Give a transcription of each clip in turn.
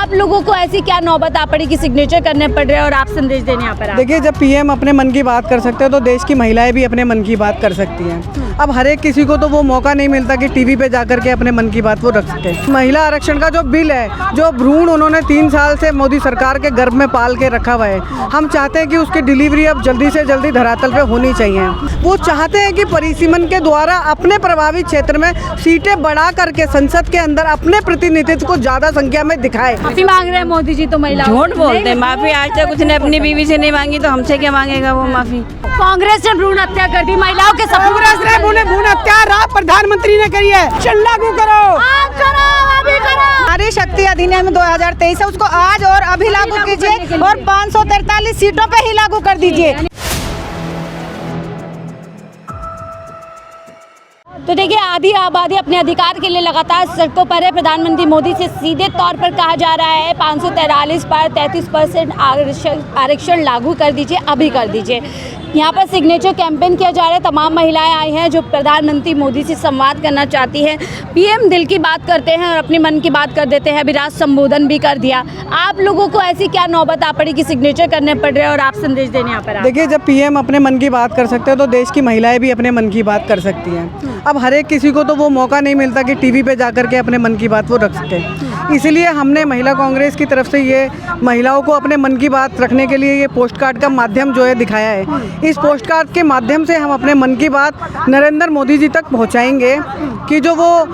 आप लोगों को ऐसी क्या नौबत आ पड़ी कि सिग्नेचर करने पड़ रहे हैं और आप संदेश देने यहाँ पर आए? देखिए, जब पीएम अपने मन की बात कर सकते हैं तो देश की महिलाएं भी अपने मन की बात कर सकती हैं। अब हर एक किसी को तो वो मौका नहीं मिलता कि टीवी पे जाकर के अपने मन की बात वो रख सके। महिला आरक्षण का जो बिल है, जो भ्रूण उन्होंने 3 साल से मोदी सरकार के गर्भ में पाल के रखा हुआ है, हम चाहते हैं कि उसकी डिलीवरी अब जल्दी से जल्दी धरातल पे होनी चाहिए। वो चाहते हैं कि परिसीमन के द्वारा अपने प्रभावित क्षेत्र में सीटें बढ़ा करके संसद के अंदर अपने प्रतिनिधित्व को ज्यादा संख्या में दिखाए। माफी मांग रहे हैं मोदी जी तो महिला झूठ बोलते हैं। माफी आज तक उसने अपनी बीवी से नहीं मांगी तो हमसे क्या मांगेगा वो माफी। कांग्रेस ने भ्रूण हत्या कर दी, महिलाओं के कांग्रेस ने भ्रूण हत्या प्रधानमंत्री ने करी है, लागू करो, अभी करो। नारी शक्ति अधिनियम 2023 है, उसको आज और अभी लागू कीजिए और 543 सीटों पे ही लागू कर दीजिए। तो देखिए, आधी आबादी अपने अधिकार के लिए लगातार सड़कों पर है। प्रधानमंत्री मोदी से सीधे तौर पर कहा जा रहा है 543 पर 33% आरक्षण लागू कर दीजिए, अभी कर दीजिए। यहाँ पर सिग्नेचर कैंपेन किया जा रहा है। तमाम महिलाएं आई हैं जो प्रधानमंत्री मोदी से संवाद करना चाहती हैं। पीएम दिल की बात करते हैं और अपनी मन की बात कर देते हैं। अभी राज संबोधन भी कर दिया। आप लोगों को ऐसी क्या नौबत आ पड़ी कि सिग्नेचर करने पड़ रहे हैं और आप संदेश देने यहाँ पर आए? देखिए, जब पीएम अपने मन की बात कर सकते हैं तो देश की महिलाएं भी अपने मन की बात कर सकती हैं। अब हर एक किसी को तो वो मौका नहीं मिलता कि टीवी पे जाकर के अपने मन की बात वो रख सके। इसलिए हमने महिला कांग्रेस की तरफ से ये महिलाओं को अपने मन की बात रखने के लिए ये पोस्ट कार्ड का माध्यम जो है दिखाया है। इस पोस्ट कार्ड के माध्यम से हम अपने मन की बात नरेंद्र मोदी जी तक पहुंचाएंगे कि जो वो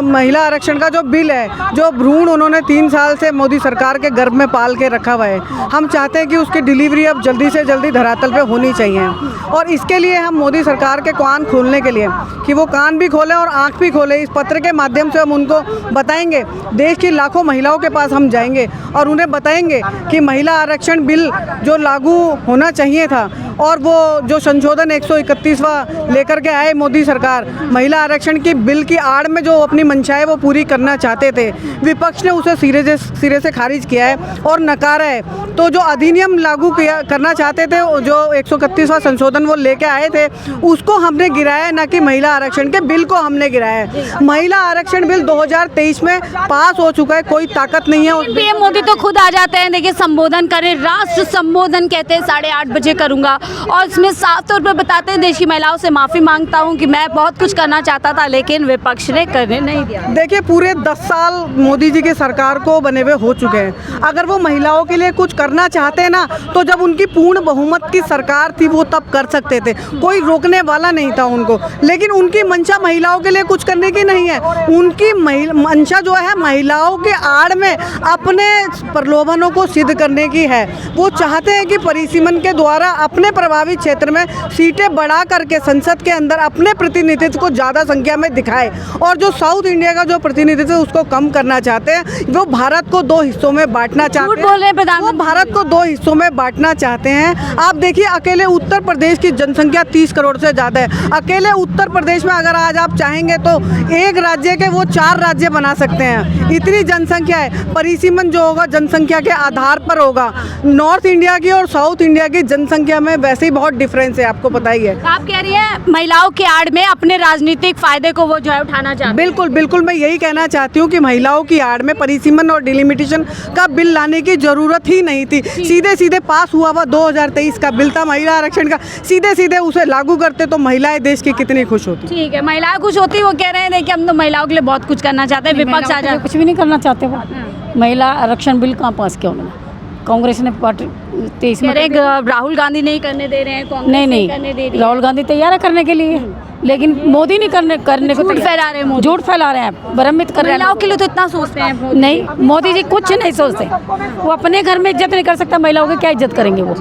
महिला आरक्षण का जो बिल है, जो भ्रूण उन्होंने 3 साल से मोदी सरकार के गर्भ में पाल के रखा हुआ है, हम चाहते हैं कि उसकी डिलीवरी अब जल्दी से जल्दी धरातल पे होनी चाहिए। और इसके लिए हम मोदी सरकार के कान खोलने के लिए कि वो कान भी खोलें और आँख भी खोलें, इस पत्र के माध्यम से हम उनको बताएंगे। देश की लाखों महिलाओं के पास हम जाएंगे और उन्हें बताएंगे कि महिला आरक्षण बिल जो लागू होना चाहिए था और वो जो संशोधन 131वां लेकर के आए मोदी सरकार, महिला आरक्षण की बिल की आड़ में जो अपनी मंशाएं वो पूरी करना चाहते थे, विपक्ष ने उसे सिरे से खारिज किया है और नकारा है। तो जो अधिनियम लागू करना चाहते थे, जो 131वां संशोधन वो लेके आए थे, उसको हमने गिराया, ना कि महिला आरक्षण के बिल को हमने गिराया है। महिला आरक्षण बिल 2023 में पास हो चुका है, कोई ताकत नहीं है। पीएम मोदी तो खुद आ जाते हैं, देखिए संबोधन करें, राष्ट्र संबोधन कहते हैं 8:30 बजे करूंगा और इसमें साफ तौर पर बताते हैं देश की महिलाओं से माफी मांगता हूं कि मैं बहुत कुछ करना चाहता था लेकिन विपक्ष ने करने नहीं दिया। देखिए, पूरे 10 साल मोदी जी की सरकार को बने हुए हो चुके हैं। अगर वो महिलाओं के लिए कुछ करना चाहते हैं ना, तो जब उनकी पूर्ण बहुमत की सरकार थी वो तब कर सकते थे, कोई रोकने वाला नहीं था उनको। लेकिन उनकी मंशा महिलाओं के लिए कुछ करने की नहीं है। उनकी मंशा जो है महिलाओं के आड़ में अपने प्रलोभनों को सिद्ध करने की है। वो चाहते हैं कि परिसीमन के द्वारा अपने प्रभावित क्षेत्र में सीटें बढ़ा करके संसद के अंदर अपने प्रतिनिधित्व को ज़्यादा संख्या में दिखाए और जो साउथ इंडिया का जो प्रतिनिधित्व है उसको कम करना चाहते हैं। वो भारत को 2 हिस्सों में बांटना चाहते हैं। बोल रहे हैं प्रधानमंत्री, वो भारत को 2 हिस्सों में बांटना चाहते हैं। आप देखिए, अकेले उत्तर प्रदेश की जनसंख्या 30 करोड़ से ज़्यादा है। अकेले उत्तर प्रदेश में अगर आज आप चाहेंगे तो एक राज्य के वो 4 राज्य बना सकते हैं, इतनी जनसंख्या है। परिसीमन जो होगा जनसंख्या के आधार पर होगा। नॉर्थ इंडिया की और साउथ इंडिया की जनसंख्या में वैसे ही बहुत डिफरेंस है, आपको पता ही है। आप कह रही हैं महिलाओं के आड़ में अपने राजनीतिक फायदे को वो जो है उठाना चाहते हैं। बिल्कुल बिल्कुल, मैं यही कहना चाहती हूँ कि महिलाओं की आड़ में परिसीमन और डिलिमिटेशन का बिल लाने की जरूरत ही नहीं थी। सीधे सीधे पास हुआ 2023 का बिल था महिला आरक्षण का, सीधे सीधे उसे लागू करते तो महिलाएं देश की कितनी खुश होती। ठीक है, महिलाएं खुश होती, वो कह रहे हैं कि हम तो महिलाओं के लिए बहुत कुछ करना चाहते हैं, विपक्ष आ जाए कुछ भी नहीं करना चाहते। वो महिला आरक्षण बिल कहाँ पास किया उन्होंने? कांग्रेस ने पार्टी 23 में राहुल गांधी नहीं करने दे रहे हैं, कांग्रेस नहीं करने दे रही है। राहुल गांधी तैयार है करने के लिए, लेकिन मोदी नहीं करने को झूठ फैला रहे हैं मोदी। झूठ फैला रहे हैं, भ्रमित कर रहे हैं। महिलाओं के लिए तो इतना सोचते हैं नहीं, मोदी जी कुछ नहीं सोचते। वो अपने घर में इज्जत नहीं कर सकता, महिलाओं की क्या इज्जत करेंगे? वो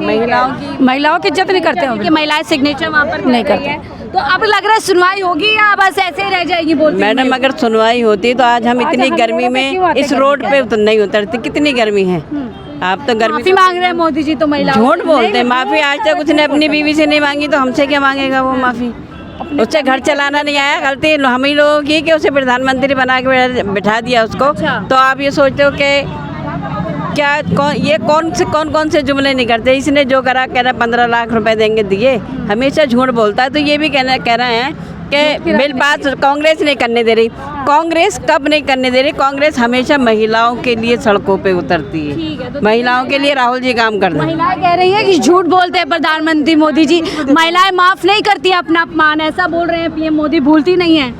महिलाओं की इज्जत नहीं करते हैं। महिलाएं सिग्नेचर वहाँ पर नहीं करते। तो अब लग रहा है सुनवाई होगी या बस ऐसे ही रह जाएगी? बोलती मैडम, अगर सुनवाई होती तो आज हम इतनी गर्मी में इस रोड पे तो नहीं उतरते। कितनी गर्मी है, आप तो गर्मी। माफी मांग रहे हैं मोदी जी तो महिला। झूठ बोलते हैं। माफी आज तक उसने अपनी बीवी से नहीं मांगी तो हमसे क्या मांगेगा वो माफी? उससे घर चलाना नहीं आया, गलती हम ही लोगों की कि उसे प्रधानमंत्री बना के बिठा दिया उसको। तो आप ये सोचते हो कि क्या कौन से जुमले नहीं करते? इसने जो करा, कह रहा 15 लाख रुपए देंगे, दिए। हमेशा झूठ बोलता है। तो ये भी कह रहे हैं कि बिल पास कांग्रेस नहीं करने दे रही। कांग्रेस कब नहीं करने दे रही? कांग्रेस हमेशा महिलाओं के लिए सड़कों पे उतरती है, महिलाओं के लिए राहुल जी काम करते हैं। महिलाएं कह रही है कि झूठ बोलते हैं प्रधानमंत्री मोदी जी, महिलाएं माफ नहीं करती अपना अपमान, ऐसा बोल रहे हैं पीएम मोदी, भूलती नहीं है।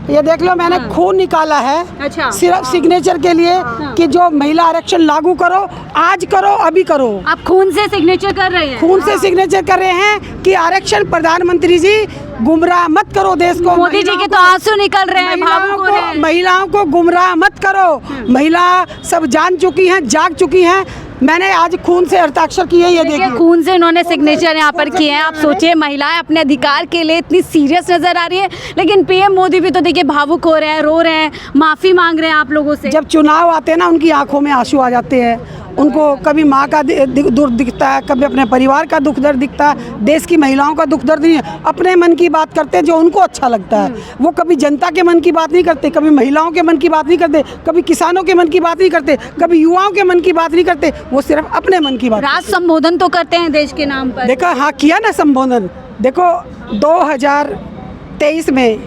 ये देख लो, मैंने खून निकाला है अच्छा। सिर्फ सिग्नेचर के लिए कि जो महिला आरक्षण लागू करो, आज करो, अभी करो। आप खून से सिग्नेचर कर रहे हैं? खून से सिग्नेचर कर रहे हैं कि आरक्षण, प्रधानमंत्री जी गुमराह मत करो देश को। मोदी जी के तो आंसू निकल रहे हैं, भावुक हो रहे हैं। महिलाओं को गुमराह मत करो। महिला सब जान चुकी हैं, जाग चुकी हैं। मैंने आज खून से हस्ताक्षर किए, ये देखिए। खून से इन्होंने सिग्नेचर यहाँ पर किए हैं। आप सोचिए, महिलाएं अपने अधिकार के लिए इतनी सीरियस नजर आ रही है, लेकिन पीएम मोदी भी तो देखिए भावुक हो रहे हैं, रो रहे हैं, माफी मांग रहे हैं आप लोगों से। जब चुनाव आते हैं ना, उनकी आंखों में आंसू आ जाते हैं। उनको कभी माँ का दुख दिखता है, कभी अपने परिवार का दुख दर्द दिखता है। देश की महिलाओं का दुख दर्द नहीं है, अपने मन की बात करते हैं जो उनको अच्छा लगता है। वो कभी जनता के मन की बात नहीं करते, कभी महिलाओं के मन की बात नहीं करते, कभी किसानों के मन की बात नहीं करते, कभी युवाओं के मन की बात नहीं करते। वो सिर्फ अपने मन की बात। राज संबोधन तो करते हैं देश के नाम पर। देखो, हाँ किया ना संबोधन। देखो 2023 में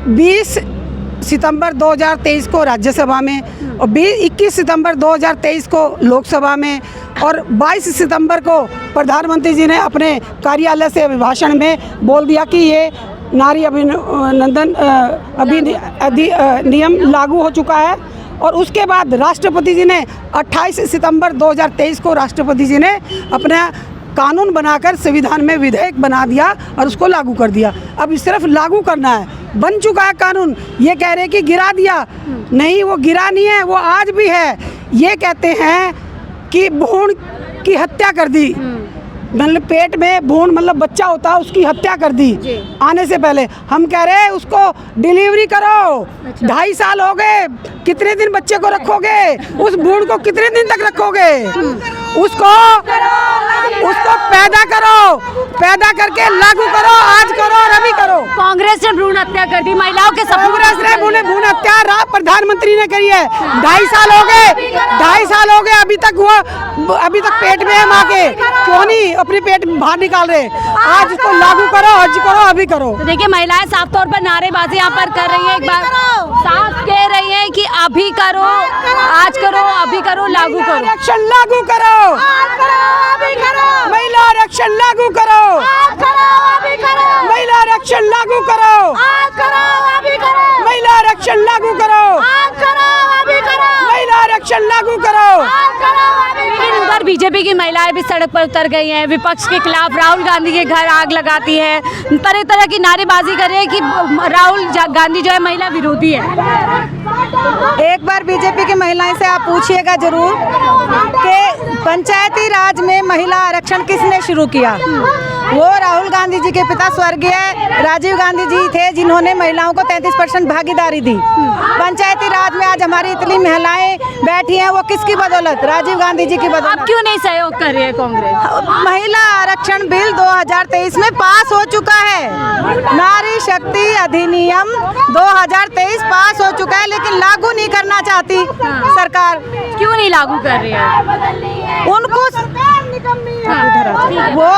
20 सितंबर 2023 को राज्यसभा में और 21 सितंबर 2023 को लोकसभा में और 22 सितंबर को प्रधानमंत्री जी ने अपने कार्यालय से अभिभाषण में बोल दिया कि ये नारी अभिनंदन अधिनियम लागू हो चुका है। और उसके बाद राष्ट्रपति जी ने 28 सितंबर 2023 को राष्ट्रपति जी ने अपना कानून बनाकर संविधान में विधेयक बना दिया और उसको लागू कर दिया। अब सिर्फ लागू करना है, बन चुका है कानून। ये कह रहे हैं कि गिरा दिया, नहीं, वो गिरा नहीं है, वो आज भी है। ये कहते हैं कि भ्रूण की हत्या कर दी, मतलब पेट में भ्रूण मतलब बच्चा होता है, उसकी हत्या कर दी आने से पहले। हम कह रहे हैं उसको डिलीवरी करो। 2.5 साल हो गए, कितने दिन बच्चे को रखोगे? उस भ्रूण को कितने दिन तक रखोगे? उसको पैदा करो, पैदा करके लागू करो, आज करो और अभी करो। कांग्रेस ने भ्रूण हत्या कर दी, महिलाओं के कांग्रेस ने भ्रूण हत्या प्रधानमंत्री ने करी है। 2.5 साल हो गए, 2.5 साल हो गए, अभी तक पेट में है माँ के। क्यों नहीं अपने पेट बाहर निकाल रहे? आज इसको लागू करो, आज करो, अभी करो। तो देखिए, महिलाएं साफ तौर पर नारेबाजी यहाँ पर कर रही हैं, एक बार साफ कह रही हैं कि अभी करो, आज करो, अभी करो, लागू करो। आरक्षण लागू करो, महिला आरक्षण लागू करो, महिला आरक्षण लागू करो, महिला आरक्षण लागू करो, महिला आरक्षण लागू करो। लेकिन उधर बीजेपी की महिलाएं भी सड़क पर उतर गई हैं, विपक्ष के खिलाफ राहुल गांधी के घर आग लगाती है, तरह तरह की नारेबाजी कर रहे हैं कि राहुल गांधी जो है महिला विरोधी है। एक बार बीजेपी की महिलाएं से आप पूछिएगा जरूर कि पंचायती राज में महिला आरक्षण किसने शुरू किया। वो राहुल गांधी जी के पिता स्वर्गीय राजीव गांधी जी थे, जिन्होंने महिलाओं को 33% भागीदारी दी। पंचायती राज में आज हमारी इतनी महिलाएं बैठी हैं, वो किसकी बदौलत? राजीव गांधी जी की बदौलत। आप क्यों नहीं सहयोग कर रही है कांग्रेस? महिला आरक्षण बिल 2023 में पास हो चुका है। नारी शक्ति अधिनियम 2023 पास हो चुका है, लेकिन लागू नहीं करना चाहती सरकार। क्यों नहीं लागू कर रही है? उनको वो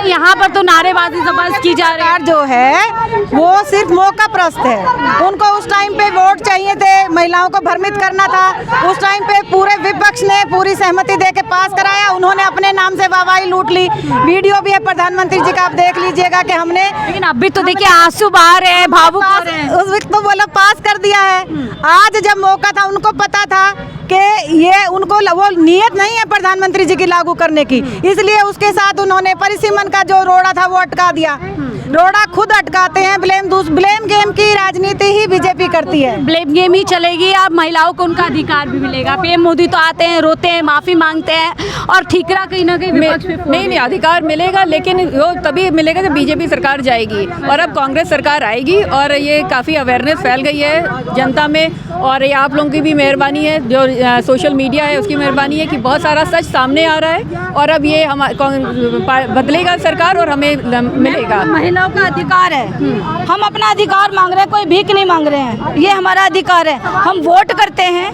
यहाँ पर तो नारेबाजी जबरदस्त की जा रही है। सरकार जो है वो सिर्फ मौका प्रस्त है। उनको उस टाइम पे वोट चाहिए थे, महिलाओं को भ्रमित करना था। उस टाइम पे पूरे विपक्ष ने पूरी सहमति दे के पास कराया, उन्होंने अपने नाम से वाहवाही लूट ली। वीडियो भी है प्रधानमंत्री जी का, आप देख लीजिएगा कि हमने। लेकिन अभी तो देखिए आंसू बहा रहे हैं, भावुक हो रहे हैं। उस वक्त तो बोला पास कर दिया है। आज जब मौका था, उनको पता था कि ये उनको वो नियत नहीं है प्रधानमंत्री जी की लागू करने की, इसलिए उसके साथ उन्होंने परिसीमन का जो रोड़ा था वो अटका दिया। रोड़ा खुद अटकाते हैं। ब्लेम गेम की राजनीति ही बीजेपी करती है। ब्लेम गेम ही चलेगी। अब महिलाओं को उनका अधिकार भी मिलेगा। पीएम मोदी तो आते हैं, रोते हैं, माफी मांगते हैं और ठीकरा कहीं ना कहीं विपक्ष पे नहीं, अधिकार मिलेगा, लेकिन वो तभी मिलेगा जब बीजेपी सरकार जाएगी और अब कांग्रेस सरकार आएगी। और ये काफ़ी अवेयरनेस फैल गई है जनता में, और ये आप लोगों की भी मेहरबानी है, जो सोशल मीडिया है उसकी मेहरबानी है कि बहुत सारा सच सामने आ रहा है। और अब ये हम बदलेगा सरकार और हमें मिलेगा। महिलाओं का अधिकार है। हम अपना अधिकार मांग रहे हैं, कोई भीख नहीं मांग रहे हैं, ये हमारा अधिकार है। हम वोट करते हैं,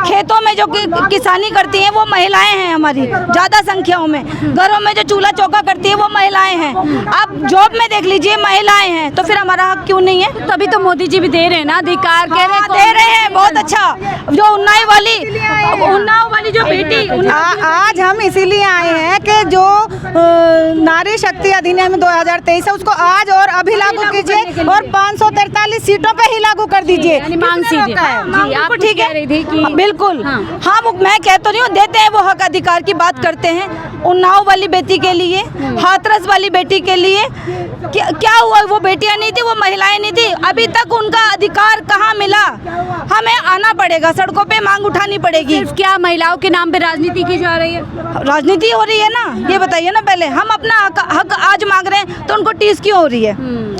खेतों में जो किसानी करती हैं वो महिलाएं हैं हमारी ज़्यादा संख्याओं में, घरों में जो चूल्हा चौका करती है वो महिलाएं हैं। आप जॉब में देख लीजिए महिलाएं हैं, तो फिर हमारा हक क्यों नहीं है? तभी तो मोदी जी भी दे रहे हैं ना अधिकार, कह रहे हैं दे रहे हैं, बहुत अच्छा। जो उन्नाव वाली जो बेटी, आज हम इसीलिए आए हैं कि जो नारी शक्ति अधिनियम 2023 है उसको आज और अभी लागू कीजिए और 543 सीटों पे ही लागू कर दीजिए। मांग सीधी जी, आप ठीक कह रही थी कि है, बिल्कुल। हाँ, मैं कह तो नहीं हूँ, देते हैं वो हक अधिकार की बात करते हैं। उन्नाव वाली बेटी के लिए, हाथरस वाली बेटी के लिए क्या हुआ? वो बेटियां नहीं थी, वो महिलाएं नहीं थी, अभी तक उनका अधिकार कहाँ मिला? हमें आना पड़ेगा, सड़कों पे मांग उठानी पड़ेगी। क्या महिलाओं के नाम पे राजनीति की जा रही है? राजनीति हो रही है ना, ये बताइए ना पहले। हम अपना हक आज मांग रहे हैं तो उनको टीस क्यों हो रही है?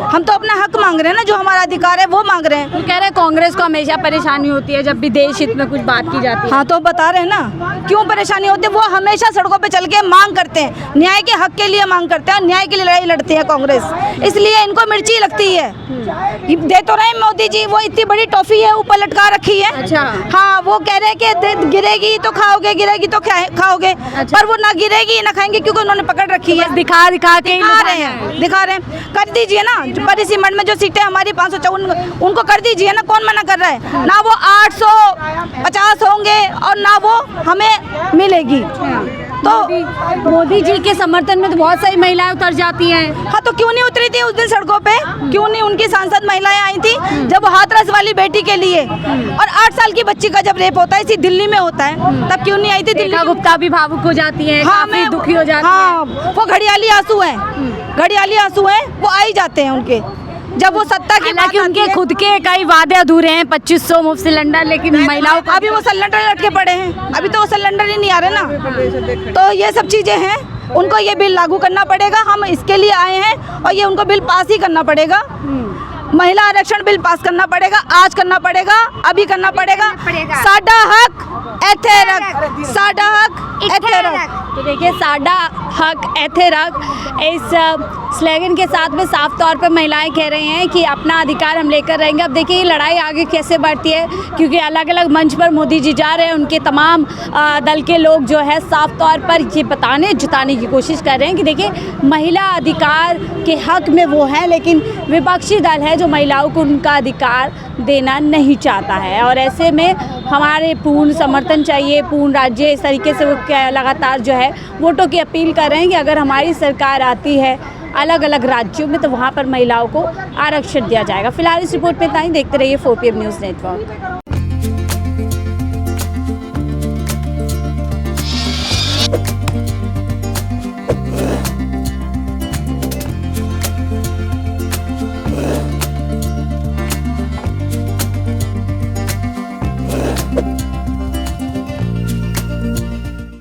हम तो अपना हक मांग रहे हैं ना, जो हमारा अधिकार है वो मांग रहे हैं। वो कह रहे हैं कांग्रेस को हमेशा परेशानी होती है जब भी देश हित में कुछ बात की जाती है। हाँ, तो बता रहे हैं ना क्यों परेशानी होती है। वो हमेशा सड़कों पे चल के मांग करते हैं, न्याय के हक के लिए मांग करते हैं, न्याय के लिए लड़ाई लड़ती है कांग्रेस, इसलिए इनको मिर्ची लगती है। दे तो रहे मोदी जी, वो इतनी बड़ी टॉफी है ऊपर लटका रखी है। अच्छा। हाँ, वो कह रहे हैं कि गिरेगी तो खाओगे, गिरेगी तो खाओगे। अच्छा। पर वो ना गिरेगी ना खाएंगे क्योंकि उन्होंने पकड़ रखी है। दिखा के ही दिखा रहे हैं। कर दीजिए ना, परिसीमन में जो सीटें हमारी 554 उनको कर दीजिए ना, कौन मना कर रहा है? ना वो 850 होंगे और ना वो हमें मिलेगी। तो मोदी जी के समर्थन में तो बहुत सारी महिलाएं उतर जाती हैं। हाँ, तो क्यों नहीं उतरी थी उस दिन सड़कों पे? क्यों नहीं उनकी सांसद महिलाएं आई थी जब वो हाथरस वाली बेटी के लिए? और 8 साल की बच्ची का जब रेप होता है, इसी दिल्ली में होता है, तब क्यों नहीं आई थी? दिल्ली गुप्ता भी भावुक हो जाती है, काफी दुखी हो जाती है। हाँ, वो घड़ियाली आंसू हैं, घड़ियाली आंसू हैं, वो आ ही जाते हैं उनके जब वो सत्ता की बात उनके आती है। खुद के कई वादे अधूरे हैं, 2500 मुफ्त सिलेंडर, लेकिन महिलाओं को अभी वो सिलेंडर लटके पड़े हैं, अभी तो वो सिलेंडर ही नहीं आ रहे ना। तो ये सब चीजें हैं, उनको ये बिल लागू करना पड़ेगा। हम इसके लिए आए हैं और ये उनको बिल पास ही करना पड़ेगा। महिला आरक्षण बिल पास करना पड़ेगा, आज करना पड़ेगा, अभी करना पड़ेगा। साडा हक एथे रख, साडा हक एथे रख। तो देखिए, साडा हक एथे रख, इस स्लोगन के साथ में साफ तौर पर महिलाएं कह रही हैं कि अपना अधिकार हम लेकर रहेंगे। अब देखिए ये लड़ाई आगे कैसे बढ़ती है, क्योंकि अलग अलग मंच पर मोदी जी जा रहे हैं, उनके तमाम दल के लोग जो है साफ तौर पर ये जताने की कोशिश कर रहे हैं कि देखिए महिला अधिकार के हक में वो है, लेकिन विपक्षी दल है जो महिलाओं को उनका अधिकार देना नहीं चाहता है। और ऐसे में हमारे पूर्ण समर्थन चाहिए, पूर्ण राज्य, इस तरीके से वो लगातार जो है वोटों की अपील कर रहे हैं कि अगर हमारी सरकार आती है अलग अलग राज्यों में तो वहाँ पर महिलाओं को आरक्षण दिया जाएगा। फिलहाल इस रिपोर्ट में इतना ही। देखते रहिए 4PM न्यूज़ नेटवर्क।